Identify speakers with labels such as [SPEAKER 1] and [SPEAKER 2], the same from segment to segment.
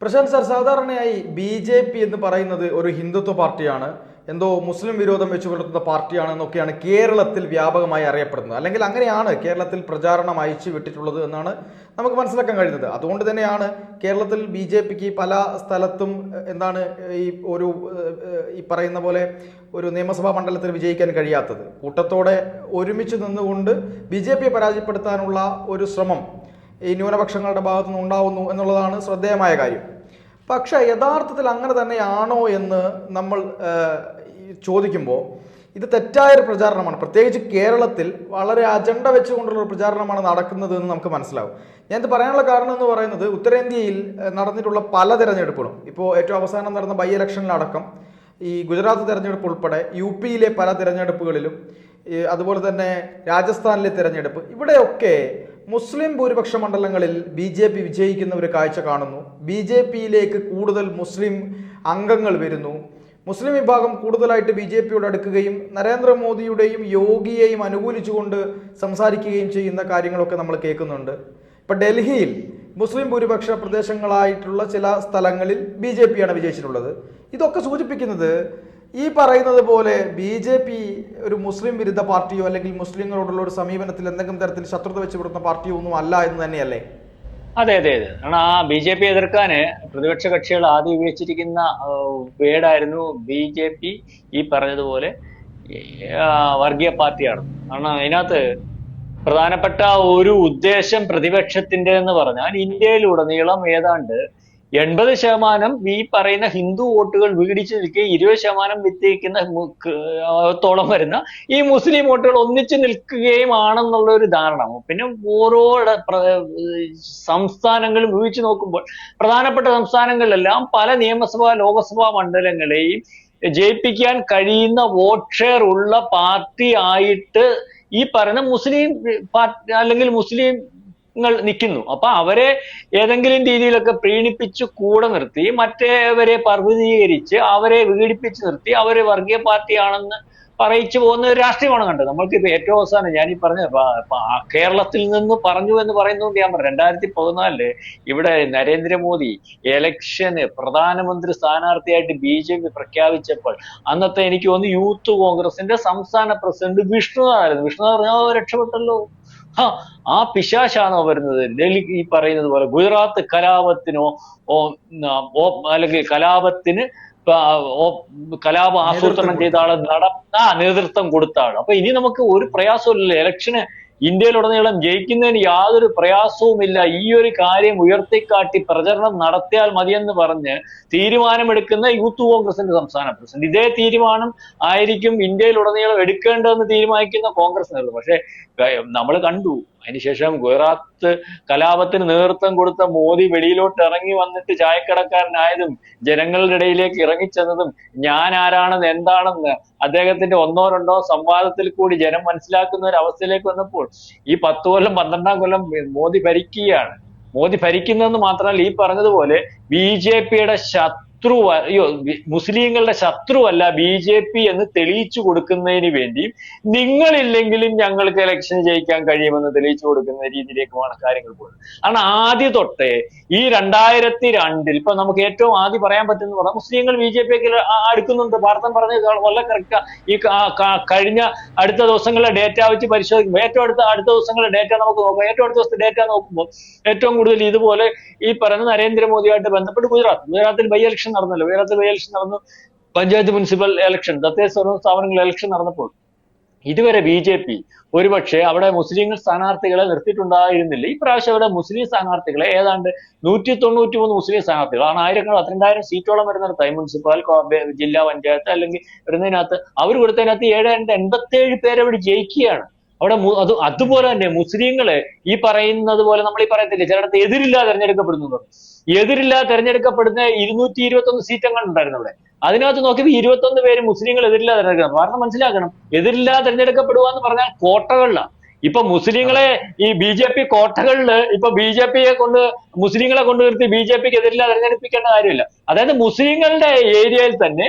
[SPEAKER 1] Prashant sir, സാധാരണയായി B J P എന്ന് പറയുന്നത് ഒരു ഹിന്ദുത്വ പാർട്ടിയാണ്, എന്തോ മുസ്ലിം വിരോധം വെച്ച് പുലർത്തുന്ന പാർട്ടിയാണെന്നൊക്കെയാണ് കേരളത്തിൽ വ്യാപകമായി അറിയപ്പെടുന്നത്. അല്ലെങ്കിൽ അങ്ങനെയാണ് കേരളത്തിൽ പ്രചാരണം അയച്ചു വിട്ടിട്ടുള്ളത് എന്നാണ് നമുക്ക് മനസ്സിലാക്കാൻ കഴിയുന്നത്. അതുകൊണ്ട് തന്നെയാണ് കേരളത്തിൽ ബി ജെ പിക്ക് പല സ്ഥലത്തും ഈ പറയുന്ന പോലെ ഒരു നിയമസഭാ മണ്ഡലത്തിൽ വിജയിക്കാൻ കഴിയാത്തത്. കൂട്ടത്തോടെ ഒരുമിച്ച് നിന്നുകൊണ്ട് ബി ജെ പിയെ പരാജയപ്പെടുത്താനുള്ള ഒരു ശ്രമം ഈ ന്യൂനപക്ഷങ്ങളുടെ ഭാഗത്തുനിന്ന് ഉണ്ടാവുന്നു എന്നുള്ളതാണ് ശ്രദ്ധേയമായ കാര്യം. പക്ഷേ യഥാർത്ഥത്തിൽ അങ്ങനെ തന്നെയാണോ എന്ന് നമ്മൾ ചോദിക്കുമ്പോൾ ഇത് തെറ്റായൊരു പ്രചാരണമാണ്. പ്രത്യേകിച്ച് കേരളത്തിൽ വളരെ അജണ്ട വെച്ചുകൊണ്ടുള്ള ഒരു പ്രചാരണമാണ് നടക്കുന്നത് എന്ന് നമുക്ക് മനസ്സിലാവും. ഞാനിത് പറയാനുള്ള കാരണം എന്ന് പറയുന്നത്, ഉത്തരേന്ത്യയിൽ നടന്നിട്ടുള്ള പല തിരഞ്ഞെടുപ്പുകളും, ഇപ്പോൾ ഏറ്റവും അവസാനം നടന്ന ബൈ ഇലക്ഷനിലടക്കം, ഈ ഗുജറാത്ത് തിരഞ്ഞെടുപ്പ് ഉൾപ്പെടെ യു പിയിലെ പല തിരഞ്ഞെടുപ്പുകളിലും, അതുപോലെ തന്നെ രാജസ്ഥാനിലെ തിരഞ്ഞെടുപ്പ്, ഇവിടെയൊക്കെ മുസ്ലിം ഭൂരിപക്ഷ മണ്ഡലങ്ങളിൽ ബി ജെ പി വിജയിക്കുന്ന ഒരു കാഴ്ച കാണുന്നു. ബി ജെ പിയിലേക്ക് കൂടുതൽ മുസ്ലിം അംഗങ്ങൾ വരുന്നു. മുസ്ലിം വിഭാഗം കൂടുതലായിട്ട് ബി ജെ പിയോട് അടുക്കുകയും നരേന്ദ്രമോദിയുടെയും യോഗിയെയും അനുകൂലിച്ചുകൊണ്ട് സംസാരിക്കുകയും ചെയ്യുന്ന കാര്യങ്ങളൊക്കെ നമ്മൾ കേൾക്കുന്നുണ്ട്. ഇപ്പം ഡൽഹിയിൽ മുസ്ലിം ഭൂരിപക്ഷ പ്രദേശങ്ങളായിട്ടുള്ള ചില സ്ഥലങ്ങളിൽ ബി ജെ പിയാണ് വിജയിച്ചിട്ടുള്ളത്. ഇതൊക്കെ സൂചിപ്പിക്കുന്നത് ഈ പറയുന്നത് പോലെ ബി ജെ പി ഒരു മുസ്ലിം വിരുദ്ധ പാർട്ടിയോ അല്ലെങ്കിൽ മുസ്ലിങ്ങളോടുള്ള ഒരു സമീപനത്തിൽ എന്തെങ്കിലും തരത്തിൽ ശത്രുത വെച്ച് വിടുന്ന പാർട്ടിയോ ഒന്നും അല്ല എന്ന് തന്നെയല്ലേ?
[SPEAKER 2] അതെ അതെ അതെ. കാരണം ആ ബി ജെ പി എതിർക്കാന് പ്രതിപക്ഷ കക്ഷികൾ ആദ്യം ഉപയോഗിച്ചിരിക്കുന്ന വേർഡായിരുന്നു ബി ജെ പി ഈ പറഞ്ഞതുപോലെ വർഗീയ പാർട്ടിയാണ്. കാരണം അതിനകത്ത് പ്രധാനപ്പെട്ട ഒരു ഉദ്ദേശം പ്രതിപക്ഷത്തിന്റെ എന്ന് പറഞ്ഞാൽ ഇന്ത്യയിലുടനീളം ഏതാണ്ട് 80% ഈ പറയുന്ന ഹിന്ദു വോട്ടുകൾ വീടിച്ചു നിൽക്കുകയും 20% വിജയിക്കുന്ന വരുന്ന ഈ മുസ്ലിം വോട്ടുകൾ ഒന്നിച്ചു നിൽക്കുകയും ആണെന്നുള്ള ഒരു ധാരണ. പിന്നെ ഓരോ സംസ്ഥാനങ്ങളും വീഴ്ച നോക്കുമ്പോൾ പ്രധാനപ്പെട്ട സംസ്ഥാനങ്ങളിലെല്ലാം പല നിയമസഭാ ലോകസഭാ മണ്ഡലങ്ങളെയും ജയിപ്പിക്കാൻ കഴിയുന്ന വോട്ട് ഷെയർ ഉള്ള പാർട്ടി ആയിട്ട് ഈ പറയുന്ന മുസ്ലിം പാർട്ടി അല്ലെങ്കിൽ മുസ്ലിം നിൽക്കുന്നു. അപ്പൊ അവരെ ഏതെങ്കിലും രീതിയിലൊക്കെ പ്രീണിപ്പിച്ച് കൂടെ നിർത്തി മറ്റേവരെ പർവ്വതീകരിച്ച് അവരെ വിഘടിപ്പിച്ച് നിർത്തി അവര് വർഗീയ പാർട്ടിയാണെന്ന് പറയിച്ചു പോകുന്ന ഒരു രാഷ്ട്രീയമാണ് കണ്ടത്. നമ്മൾക്ക് ഇപ്പൊ ഏറ്റവും അവസാനം ഞാൻ ഈ പറഞ്ഞ കേരളത്തിൽ നിന്ന് പറഞ്ഞു എന്ന് പറയുന്നതുകൊണ്ട് ഞാൻ പറഞ്ഞു, 2014 ഇവിടെ നരേന്ദ്രമോദി ഇലക്ഷന് പ്രധാനമന്ത്രി സ്ഥാനാർത്ഥിയായിട്ട് ബി ജെ പി പ്രഖ്യാപിച്ചപ്പോൾ അന്നത്തെ എനിക്ക് തോന്നുന്നു യൂത്ത് കോൺഗ്രസിന്റെ സംസ്ഥാന പ്രസിഡന്റ് വിഷ്ണുനാഥായിരുന്നു. വിഷ്ണുനാഥ് രക്ഷപ്പെട്ടല്ലോ. ആ പിശാചാണോ വരുന്നത്? ഡൽഹി ഈ പറയുന്നത് പോലെ ഗുജറാത്ത് കലാപത്തിനോ അല്ലെങ്കിൽ കലാപത്തിന് കലാപം ആസൂത്രണം ചെയ്ത ആള് നേതൃത്വം കൊടുത്ത ആള്. അപ്പൊ ഇനി നമുക്ക് ഒരു പ്രയാസമില്ല. ഇലക്ഷന് ഇന്ത്യയിലുടനീളം ജയിക്കുന്നതിന് യാതൊരു പ്രയാസവുമില്ല. ഈ ഒരു കാര്യം ഉയർത്തിക്കാട്ടി പ്രചരണം നടത്തിയാൽ മതിയെന്ന് പറഞ്ഞ് തീരുമാനമെടുക്കുന്ന യൂത്ത് കോൺഗ്രസിന്റെ സംസ്ഥാന പ്രസിഡന്റ്. ഇതേ തീരുമാനം ആയിരിക്കും ഇന്ത്യയിലുടനീളം എടുക്കേണ്ടതെന്ന് തീരുമാനിക്കുന്ന കോൺഗ്രസ് നേതൃത്വം. പക്ഷെ നമ്മൾ കണ്ടു, അതിനുശേഷം ഗുജറാത്ത് കലാപത്തിന് നേതൃത്വം കൊടുത്ത മോദി വെളിയിലോട്ട് ഇറങ്ങി വന്നിട്ട് ചായക്കടക്കാരനായതും ജനങ്ങളുടെ ഇടയിലേക്ക് ഇറങ്ങിച്ചെന്നതും ഞാൻ ആരാണെന്ന് എന്താണെന്ന് അദ്ദേഹത്തിന്റെ 1-2 സംവാദത്തിൽ കൂടി ജനം മനസ്സിലാക്കുന്ന ഒരു അവസ്ഥയിലേക്ക് വന്നപ്പോൾ ഈ 10 കൊല്ലം 12 കൊല്ലം മോദി ഭരിക്കുകയാണ്. മോദി ഭരിക്കുന്നതെന്ന് മാത്രമല്ല, ഈ പറഞ്ഞതുപോലെ ബി ജെ പിയുടെ മുസ്ലിങ്ങളുടെ ശത്രുവല്ല ബി ജെ പി എന്ന് തെളിയിച്ചു കൊടുക്കുന്നതിന് വേണ്ടി നിങ്ങളില്ലെങ്കിലും ഞങ്ങൾക്ക് ഇലക്ഷൻ ജയിക്കാൻ കഴിയുമെന്ന് തെളിയിച്ചു കൊടുക്കുന്ന രീതിയിലേക്കുമാണ് കാര്യങ്ങൾ പോകുന്നത്. കാരണം ആദ്യ തൊട്ടേ ഈ 2002 ഇപ്പൊ നമുക്ക് ഏറ്റവും ആദ്യം പറയാൻ പറ്റുന്ന പറഞ്ഞാൽ മുസ്ലിങ്ങൾ ബി ജെ പിക്ക് അടുക്കുന്നുണ്ട്. ഭാരതം പറഞ്ഞത് വളരെ കറക്റ്റാ. ഈ കഴിഞ്ഞ അടുത്ത ദിവസങ്ങളിലെ ഡേറ്റ വെച്ച് പരിശോധിക്കുമ്പോൾ ഏറ്റവും അടുത്ത ദിവസങ്ങളിലെ ഡേറ്റ നമുക്ക് നോക്കാം. ഏറ്റവും അടുത്ത ദിവസത്തെ ഡേറ്റ നോക്കുമ്പോൾ ഏറ്റവും കൂടുതൽ ഇതുപോലെ ഈ പറയുന്ന നരേന്ദ്രമോദിയായിട്ട് ബന്ധപ്പെട്ട് ഗുജറാത്തിൽ ബൈ ഇലക്ഷൻ നടന്നല്ലോ. ഗുജറാത്തിൽ ബൈ ഇലക്ഷൻ നടന്നു. പഞ്ചായത്ത് മുനിസിപ്പൽ ഇലക്ഷൻ, തദ്ദേശ സ്വയംഭരണ സ്ഥാപനങ്ങളിൽ ഇലക്ഷൻ നടന്നപ്പോൾ ഇതുവരെ ബി ജെ പി ഒരുപക്ഷെ അവിടെ മുസ്ലിം സ്ഥാനാർത്ഥികളെ നിർത്തിയിട്ടുണ്ടായിരുന്നില്ല. ഈ പ്രാവശ്യം അവിടെ മുസ്ലിം സ്ഥാനാർത്ഥികളെ ഏതാണ്ട് 193 മുസ്ലിം സ്ഥാനാർത്ഥികളാണ്. 1200 സീറ്റോളം വരുന്നിടത്തായി മുനിസിപ്പൽ ജില്ലാ പഞ്ചായത്ത് അല്ലെങ്കിൽ വരുന്നതിനകത്ത് അവർ കൊടുത്തതിനകത്ത് 87 പേരെ അവിടെ ജയിക്കുകയാണ്. അവിടെ അതുപോലെ തന്നെ മുസ്ലിങ്ങളെ ഈ പറയുന്നത് പോലെ നമ്മൾ ഈ പറയത്തില്ലേ ചിലയിടത്ത് എതിരില്ലാതെ തെരഞ്ഞെടുക്കപ്പെടുന്നു. എതിരില്ലാതെ തെരഞ്ഞെടുക്കപ്പെടുന്ന 221 സീറ്റങ്ങൾ ഉണ്ടായിരുന്നു അവിടെ. അതിനകത്ത് നോക്കിയപ്പോൾ 21 പേര് മുസ്ലിങ്ങൾ എതിരില്ലാതെ തെരഞ്ഞെടുക്കണം. കാരണം മനസ്സിലാക്കണം, എതിരില്ലാതെ തെരഞ്ഞെടുക്കപ്പെടുക എന്ന് പറഞ്ഞാൽ കോട്ടകളിലാണ്. ഇപ്പൊ മുസ്ലിങ്ങളെ ഈ ബി ജെ പി കോട്ടകളില് ഇപ്പൊ ബി ജെ പിയെ കൊണ്ട് മുസ്ലിങ്ങളെ കൊണ്ട് നിർത്തി ബി ജെ പിക്ക് എതിരില്ലാതെ തെരഞ്ഞെടുപ്പിക്കേണ്ട കാര്യമില്ല. അതായത് മുസ്ലിങ്ങളുടെ ഏരിയയിൽ തന്നെ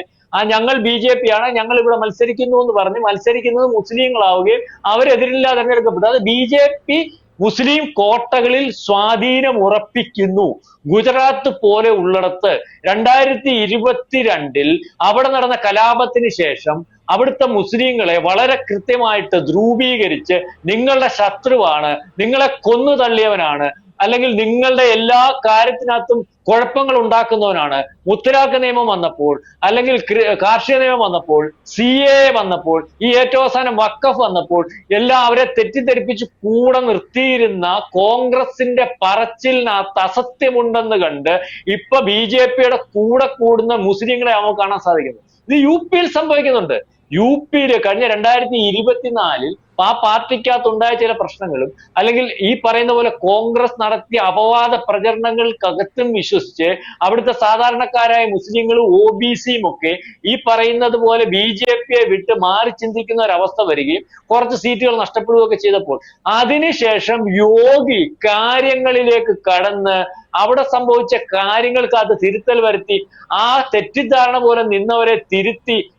[SPEAKER 2] ഞങ്ങൾ ബി ജെ പി ആണ്, ഞങ്ങൾ ഇവിടെ മത്സരിക്കുന്നു എന്ന് പറഞ്ഞ് മത്സരിക്കുന്നത് മുസ്ലിങ്ങളാവുകയും അവരെതിരില്ലാതെ തെരഞ്ഞെടുക്കപ്പെട്ടു. അത് ബി ജെ പി മുസ്ലിം കോട്ടകളിൽ സ്വാധീനം ഉറപ്പിക്കുന്നു. ഗുജറാത്ത് പോലെ ഉള്ളിടത്ത് 2022 അവിടെ നടന്ന കലാപത്തിന് ശേഷം അവിടുത്തെ മുസ്ലിങ്ങളെ വളരെ കൃത്യമായിട്ട് ധ്രുവീകരിച്ച് നിങ്ങളുടെ ശത്രുവാണ്, നിങ്ങളെ കൊന്നു തള്ളിയവനാണ്, അല്ലെങ്കിൽ നിങ്ങളുടെ എല്ലാ കാര്യത്തിനകത്തും കുഴപ്പങ്ങൾ ഉണ്ടാക്കുന്നവനാണ്. മുത്തലാഖ് നിയമം വന്നപ്പോൾ, അല്ലെങ്കിൽ കാർഷിക നിയമം വന്നപ്പോൾ, CAA വന്നപ്പോൾ, ഈ ഏറ്റവും അവസാനം വഖഫ് വന്നപ്പോൾ എല്ലാം അവരെ തെറ്റിദ്ധരിപ്പിച്ച് കൂടെ നിർത്തിയിരുന്ന കോൺഗ്രസിന്റെ പറച്ചിലിനകത്ത് അസത്യമുണ്ടെന്ന് കണ്ട് ഇപ്പൊ BJPയുടെ കൂടെ കൂടുന്ന മുസ്ലിങ്ങളെ നമുക്ക് കാണാൻ സാധിക്കുന്നത്. ഇത് UP യിൽ സംഭവിക്കുന്നുണ്ട്. UP യില് കഴിഞ്ഞ 2024 ആ പാർട്ടിക്കകത്ത് ഉണ്ടായ ചില പ്രശ്നങ്ങളും, അല്ലെങ്കിൽ ഈ പറയുന്ന പോലെ കോൺഗ്രസ് നടത്തിയ അപവാദ പ്രചരണങ്ങൾക്കകത്തും വിശ്വസിച്ച് അവിടുത്തെ സാധാരണക്കാരായ മുസ്ലിങ്ങളും OBCയും ഒക്കെ ഈ പറയുന്നത് പോലെ BJPയെ വിട്ട് മാറി ചിന്തിക്കുന്ന ഒരവസ്ഥ വരികയും കുറച്ച് സീറ്റുകൾ നഷ്ടപ്പെടുകയൊക്കെ ചെയ്തപ്പോൾ അതിനുശേഷം യോഗി കാര്യങ്ങളിലേക്ക് കടന്ന് അവിടെ സംഭവിച്ച കാര്യങ്ങൾക്കകത്ത് തിരുത്തൽ വരുത്തി ആ തെറ്റിദ്ധാരണ പോലെ നിന്നവരെ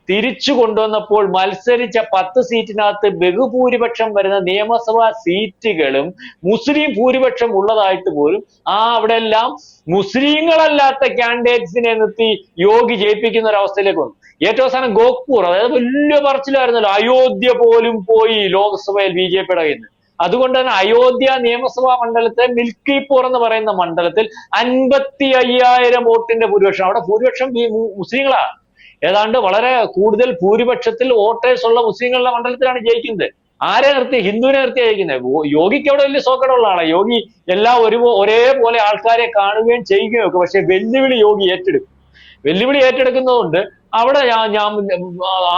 [SPEAKER 2] തിരിച്ചു കൊണ്ടുവന്നപ്പോൾ മത്സരിച്ച 10 സീറ്റിനകത്ത് ബഹുഭൂരിപക്ഷം വരുന്ന നിയമസഭാ സീറ്റുകളും മുസ്ലിം ഭൂരിപക്ഷം ഉള്ളതായിട്ട് പോലും അവിടെ എല്ലാം മുസ്ലിങ്ങളല്ലാത്ത കാൻഡിഡേറ്റ്സിനെ നിർത്തി യോഗി ജയിപ്പിക്കുന്ന ഒരു അവസ്ഥയിലേക്ക് വന്നു. ഏറ്റവും അവസാനം ഗോക്പൂർ, അതായത് വലിയ പറച്ചിലായിരുന്നല്ലോ, അയോധ്യ പോലും പോയി ലോക്സഭയിൽ BJPയുടെ കയ്യിൽ നിന്ന്. അതുകൊണ്ട് തന്നെ അയോധ്യ നിയമസഭാ മണ്ഡലത്തെ മിൽക്കിപൂർ എന്ന് പറയുന്ന മണ്ഡലത്തിൽ 55,000 വോട്ടിന്റെ ഭൂരിപക്ഷം, അവിടെ ഭൂരിപക്ഷം മുസ്ലിങ്ങളാണ്. ഏതാണ്ട് വളരെ കൂടുതൽ ഭൂരിപക്ഷത്തിൽ വോട്ടേഴ്സ് ഉള്ള മുസ്ലിങ്ങളുടെ മണ്ഡലത്തിലാണ് ജയിക്കുന്നത്. ആരെ നിർത്തി? ഹിന്ദുവിനെ നിർത്തിയാണ് ജയിക്കുന്നത്. യോഗിക്ക് അവിടെ വലിയ സോക്കടമുള്ള ആളാണ്. യോഗി എല്ലാം ഒരേപോലെ ആൾക്കാരെ കാണുകയും ചെയ്യുകയും ഒക്കെ. പക്ഷെ വെല്ലുവിളി യോഗി ഏറ്റെടുക്കും. വെല്ലുവിളി ഏറ്റെടുക്കുന്നതുകൊണ്ട് അവിടെ ഞാൻ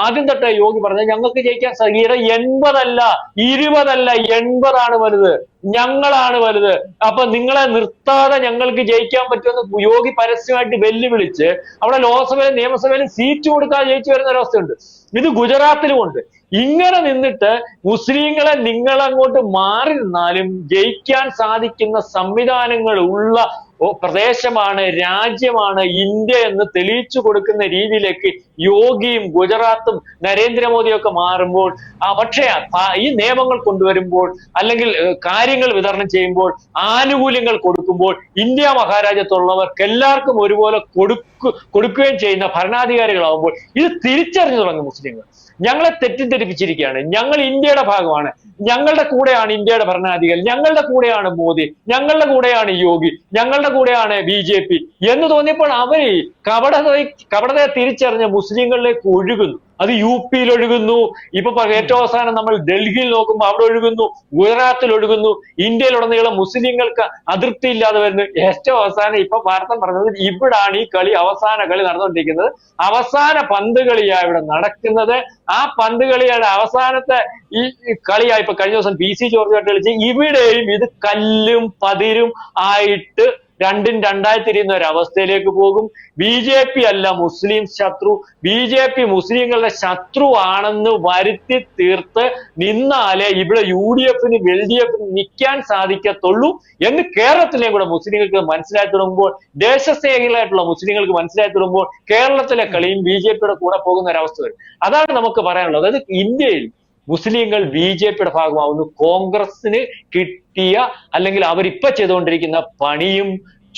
[SPEAKER 2] ആദ്യം തൊട്ട് യോഗി പറഞ്ഞത് ഞങ്ങൾക്ക് ജയിക്കാൻ സാധിക്കില്ല. 80 അല്ല 20 അല്ല 80 വലുത്, ഞങ്ങളാണ് വലുത്. അപ്പൊ നിങ്ങളെ നിർത്താതെ ഞങ്ങൾക്ക് ജയിക്കാൻ പറ്റുമെന്ന് യോഗി പരസ്യമായിട്ട് വെല്ലുവിളിച്ച് അവിടെ ലോക്സഭയിലും നിയമസഭയിലും സീറ്റ് കൊടുക്കാതെ ജയിച്ചു വരുന്ന ഒരവസ്ഥയുണ്ട്. ഇത് ഗുജറാത്തിലുമുണ്ട്. ഇങ്ങനെ നിന്നിട്ട് മുസ്ലിങ്ങളെ നിങ്ങളങ്ങോട്ട് മാറി നിന്നാലും ജയിക്കാൻ സാധിക്കുന്ന സംവിധാനങ്ങൾ ഉള്ള പ്രദേശമാണ്, രാജ്യമാണ് ഇന്ത്യ എന്ന് തെളിയിച്ചു കൊടുക്കുന്ന രീതിയിലേക്ക് യോഗിയും ഗുജറാത്തും നരേന്ദ്രമോദിയും ഒക്കെ മാറുമ്പോൾ, പക്ഷേ ഈ നിയമങ്ങൾ കൊണ്ടുവരുമ്പോൾ അല്ലെങ്കിൽ കാര്യങ്ങൾ വിതരണം ചെയ്യുമ്പോൾ ആനുകൂല്യങ്ങൾ കൊടുക്കുമ്പോൾ ഇന്ത്യ മഹാരാജ്യത്തുള്ളവർക്ക് എല്ലാവർക്കും ഒരുപോലെ കൊടുക്കുകയും ചെയ്യുന്ന ഭരണാധികാരികളാവുമ്പോൾ ഇത് തിരിച്ചറിഞ്ഞു തുടങ്ങും മുസ്ലിങ്ങൾ. ഞങ്ങളെ തെറ്റിദ്ധരിപ്പിച്ചിരിക്കുകയാണ്, ഞങ്ങൾ ഇന്ത്യയുടെ ഭാഗമാണ്, ഞങ്ങളുടെ കൂടെയാണ് ഇന്ത്യയുടെ ഭരണാധികാരി, ഞങ്ങളുടെ കൂടെയാണ് മോദി, ഞങ്ങളുടെ കൂടെയാണ് യോഗി, ഞങ്ങളുടെ കൂടെയാണ് BJP എന്ന് തോന്നിയപ്പോൾ അവര് കപടതയെ തിരിച്ചറിഞ്ഞ മുസ്ലിങ്ങളിലേക്ക് ഒഴുകുന്നു. അത് UP യിൽ ഒഴുകുന്നു. ഇപ്പൊ ഏറ്റവും അവസാനം നമ്മൾ ഡൽഹിയിൽ നോക്കുമ്പോൾ അവിടെ ഒഴുകുന്നു, ഗുജറാത്തിൽ ഒഴുകുന്നു. ഇന്ത്യയിലുടനീളം മുസ്ലിങ്ങൾക്ക് അതൃപ്തി ഇല്ലാതെ വരുന്നു. ഏറ്റവും അവസാനം ഇപ്പൊ ഭാരതം പറഞ്ഞത് ഇവിടാണ് ഈ കളി, അവസാന കളി നടന്നുകൊണ്ടിരിക്കുന്നത്. അവസാന പന്ത് കളിയാണ് ഇവിടെ നടക്കുന്നത്. ആ പന്ത് കളിയുടെ അവസാനത്തെ ഈ കളിയായി ഇപ്പൊ കഴിഞ്ഞ ദിവസം PC ജോർജായിട്ട് കളിച്ച് ഇവിടെയും ഇത് കല്ലും പതിരും ആയിട്ട് രണ്ടും രണ്ടായി തിരിയുന്ന ഒരു അവസ്ഥയിലേക്ക് പോകും. BJP അല്ല മുസ്ലിം ശത്രു, BJP മുസ്ലിങ്ങളുടെ ശത്രു ആണെന്ന് വരുത്തി തീർത്ത് നിന്നാലേ ഇവിടെ UDFന് LDFന് നിൽക്കാൻ സാധിക്കത്തുള്ളൂ എന്ന് കേരളത്തിലെയും കൂടെ മുസ്ലിങ്ങൾക്ക് മനസ്സിലായി തുടങ്ങുമ്പോൾ, ദേശസ്നേഹികളായിട്ടുള്ള മുസ്ലിങ്ങൾക്ക് മനസ്സിലായി തുടങ്ങുമ്പോൾ കേരളത്തിലെ കളിയും BJPയുടെ കൂടെ പോകുന്ന ഒരവസ്ഥ വരും. അതാണ് നമുക്ക് പറയാനുള്ളത്. അതായത് ഇന്ത്യയിൽ മുസ്ലിങ്ങൾ BJPയുടെ ഭാഗമാവുന്നു. കോൺഗ്രസിന് കിട്ടിയ അല്ലെങ്കിൽ അവരിപ്പൊ ചെയ്തുകൊണ്ടിരിക്കുന്ന പണിയും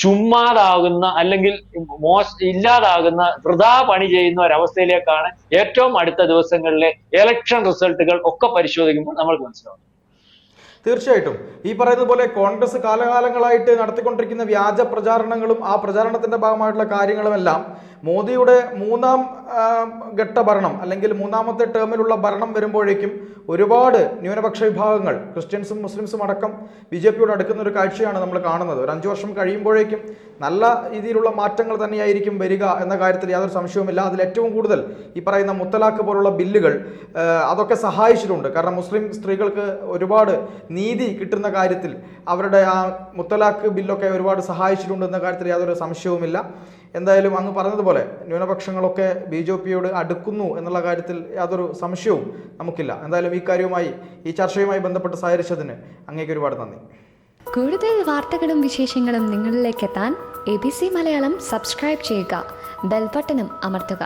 [SPEAKER 2] ചുമ്മാതാകുന്ന അല്ലെങ്കിൽ ഇല്ലാതാകുന്ന വൃഥാ പണി ചെയ്യുന്ന ഒരവസ്ഥയിലേക്കാണ് ഏറ്റവും അടുത്ത ദിവസങ്ങളിലെ ഇലക്ഷൻ റിസൾട്ടുകൾ ഒക്കെ പരിശോധിക്കുമ്പോൾ നമ്മൾക്ക് മനസ്സിലാവും.
[SPEAKER 1] തീർച്ചയായിട്ടും ഈ പറയുന്നത് പോലെ കോൺഗ്രസ് കാലകാലങ്ങളായിട്ട് നടത്തിക്കൊണ്ടിരിക്കുന്ന വ്യാജ പ്രചാരണങ്ങളും ആ പ്രചാരണത്തിന്റെ ഭാഗമായിട്ടുള്ള കാര്യങ്ങളുമെല്ലാം മോദിയുടെ മൂന്നാം ഘട്ട ഭരണം അല്ലെങ്കിൽ മൂന്നാമത്തെ ടേമിലുള്ള ഭരണം വരുമ്പോഴേക്കും ഒരുപാട് ന്യൂനപക്ഷ വിഭാഗങ്ങൾ, ക്രിസ്ത്യൻസും മുസ്ലിംസും അടക്കം BJPയോട് അടുക്കുന്ന ഒരു കാഴ്ചയാണ് നമ്മൾ കാണുന്നത്. ഒരു 5 വർഷം കഴിയുമ്പോഴേക്കും നല്ല രീതിയിലുള്ള മാറ്റങ്ങൾ തന്നെയായിരിക്കും വരിക എന്ന കാര്യത്തിൽ യാതൊരു സംശയവുമില്ല. അതിൽ ഏറ്റവും കൂടുതൽ ഈ പറയുന്ന മുത്തലാഖ് പോലുള്ള ബില്ലുകൾ അതൊക്കെ സഹായിച്ചിട്ടുണ്ട്. കാരണം മുസ്ലിം സ്ത്രീകൾക്ക് ഒരുപാട് നീതി കിട്ടുന്ന കാര്യത്തിൽ അവരുടെ ആ മുത്തലാഖ് ബില്ലൊക്കെ ഒരുപാട് സഹായിച്ചിട്ടുണ്ട് എന്ന കാര്യത്തിൽ യാതൊരു സംശയവുമില്ല. എന്തായാലും അങ്ങ് പറഞ്ഞതുപോലെ ന്യൂനപക്ഷങ്ങളൊക്കെ BJPയോട് അടുക്കുന്നു എന്നുള്ള കാര്യത്തിൽ യാതൊരു സംശയവും നമുക്കില്ല. എന്തായാലും ഈ കാര്യവുമായി ഈ ചർച്ചയുമായി ബന്ധപ്പെട്ട് സഹകരിച്ചതിന് അങ്ങേക്ക് ഒരുപാട് നന്ദി.
[SPEAKER 3] കൂടുതൽ വാർത്തകളും വിശേഷങ്ങളും നിങ്ങളിലേക്ക് എത്താൻ ABC മലയാളം സബ്സ്ക്രൈബ് ചെയ്യുക, ബെൽ ബട്ടണും അമർത്തുക.